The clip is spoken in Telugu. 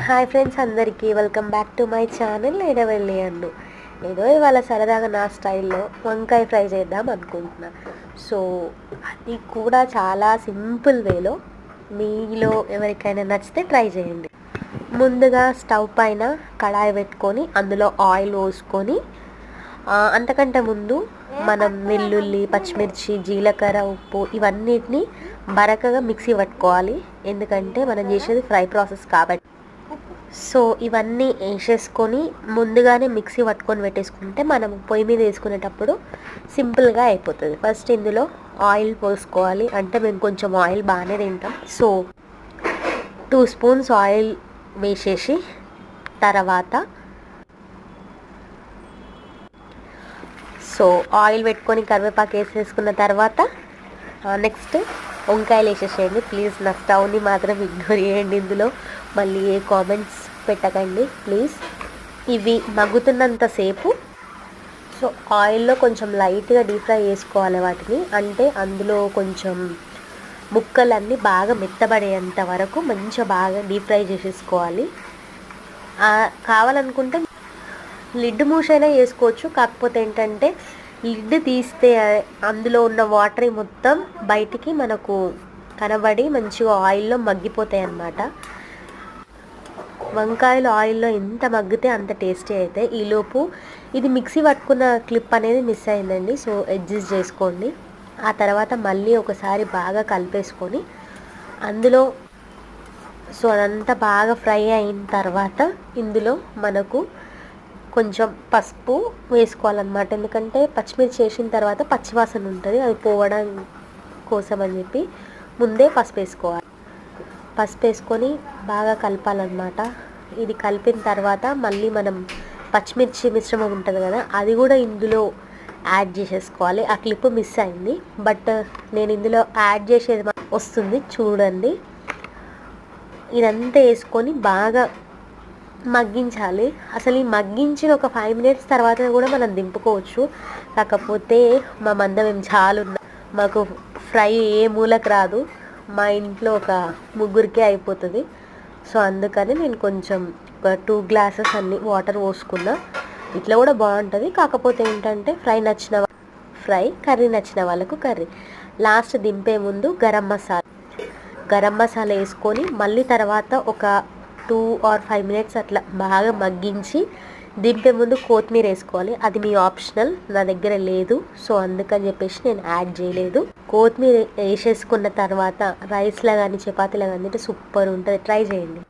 హాయ్ ఫ్రెండ్స్, అందరికీ welcome back to my channel ఎడవెళ్ళి అన్ను. ఏదో ఇవాళ సరదాగా నా స్టైల్లో వంకాయ ఫ్రై చేద్దాం అనుకుంటున్నా. సో అది కూడా చాలా సింపుల్ వేలో మీలో ఎవరికైనా నచ్చితే ట్రై చేయండి. ముందుగా స్టవ్ పైన కడాయి పెట్టుకొని అందులో ఆయిల్ పోసుకొని, అంతకంటే ముందు మనం వెల్లుల్లి, పచ్చిమిర్చి, జీలకర్ర, ఉప్పు ఇవన్నిటిని బరకగా మిక్సీ పట్టుకోవాలి. ఎందుకంటే మనం చేసేది ఫ్రై ప్రాసెస్ కాబట్టి. సో ఇవన్నీ వేసేసుకొని ముందుగానే మిక్సీ పట్టుకొని పెట్టేసుకుంటే మనం పొయ్యి మీద వేసుకునేటప్పుడు సింపుల్గా అయిపోతుంది. ఫస్ట్ ఇందులో ఆయిల్ పోసుకోవాలి. అంటే మేము కొంచెం ఆయిల్ బాగానే తింటాం. సో 2 స్పూన్స్ ఆయిల్ వేసేసి తర్వాత ఆయిల్ పెట్టుకొని కరివేపాకు వేసేసుకున్న తర్వాత నెక్స్ట్ వంకాయలు వేసేసేయండి. ప్లీజ్ నా స్టవ్ని మాత్రం ఇగ్నోర్ చేయండి. ఇందులో మళ్ళీ ఏ కామెంట్స్ పెట్టకండి ప్లీజ్. ఇవి మగ్గుతున్నంతసేపు ఆయిల్లో కొంచెం లైట్గా డీప్ ఫ్రై చేసుకోవాలి వాటిని. అంటే అందులో కొంచెం ముక్కలన్నీ బాగా మెత్తబడేంత వరకు మంచిగా బాగా డీప్ ఫ్రై చేసేసుకోవాలి. కావాలనుకుంటే లిడ్ మూసైనా వేసుకోవచ్చు. కాకపోతే ఏంటంటే లిడ్ తీస్తే అందులో ఉన్న వాటర్ మొత్తం బయటికి మనకు కనబడి మంచిగా ఆయిల్లో మగ్గిపోతాయి అన్నమాట. వంకాయలు ఆయిల్లో ఎంత మగ్గితే అంత టేస్టీ అయితే. ఈలోపు ఇది మిక్సీ పట్టుకున్న క్లిప్ అనేది మిస్ అయిందండి. సో అడ్జస్ట్ చేసుకోండి. ఆ తర్వాత మళ్ళీ ఒకసారి బాగా కలిపేసుకొని అందులో అదంతా బాగా ఫ్రై అయిన తర్వాత ఇందులో మనకు కొంచెం పసుపు వేసుకోవాలన్నమాట. ఎందుకంటే పచ్చిమిర్చి వేసిన తర్వాత పచ్చివాసన ఉంటుంది, అది పోవడం కోసం అని చెప్పి ముందే పసుపు వేసుకోవాలి. పసుపు వేసుకొని బాగా కలపాలన్నమాట. ఇది కలిపిన తర్వాత మళ్ళీ మనం పచ్చిమిర్చి మిశ్రమం ఉంటుంది కదా, అది కూడా ఇందులో యాడ్ చేసేసుకోవాలి. ఆ క్లిప్ మిస్ అయింది, బట్ నేను ఇందులో యాడ్ చేసేది వస్తుంది చూడండి. ఇదంతా వేసుకొని బాగా మగ్గించాలి. అసలు ఈ మగ్గించిన ఒక 5 మినిట్స్ తర్వాత కూడా మనం దింపుకోవచ్చు. కాకపోతే మా మందం ఏం చాలున్నా మాకు ఫ్రై ఏ మూలకు రాదు. మా ఇంట్లో ఒక 3గురికే అయిపోతుంది. సో అందుకని నేను కొంచెం ఒక 2 గ్లాసెస్ అన్ని వాటర్ పోసుకున్నా. ఇట్లా కూడా బాగుంటుంది. కాకపోతే ఏంటంటే ఫ్రై, కర్రీ నచ్చిన వాళ్ళకు కర్రీ. లాస్ట్ దింపే ముందు గరం మసాలా వేసుకొని మళ్ళీ తర్వాత ఒక 2 or 5 మినిట్స్ అట్లా బాగా మగ్గించి దింపే ముందు కొత్తిమీర వేసుకోవాలి. అది మీ ఆప్షనల్, నా దగ్గర లేదు. సో అందుకని చెప్పేసి నేను యాడ్ చేయలేదు. కొత్తిమీర వేసేసుకున్న తర్వాత రైస్లో కానీ చపాతీలో కానీ సూపర్ ఉంటుంది. ట్రై చేయండి.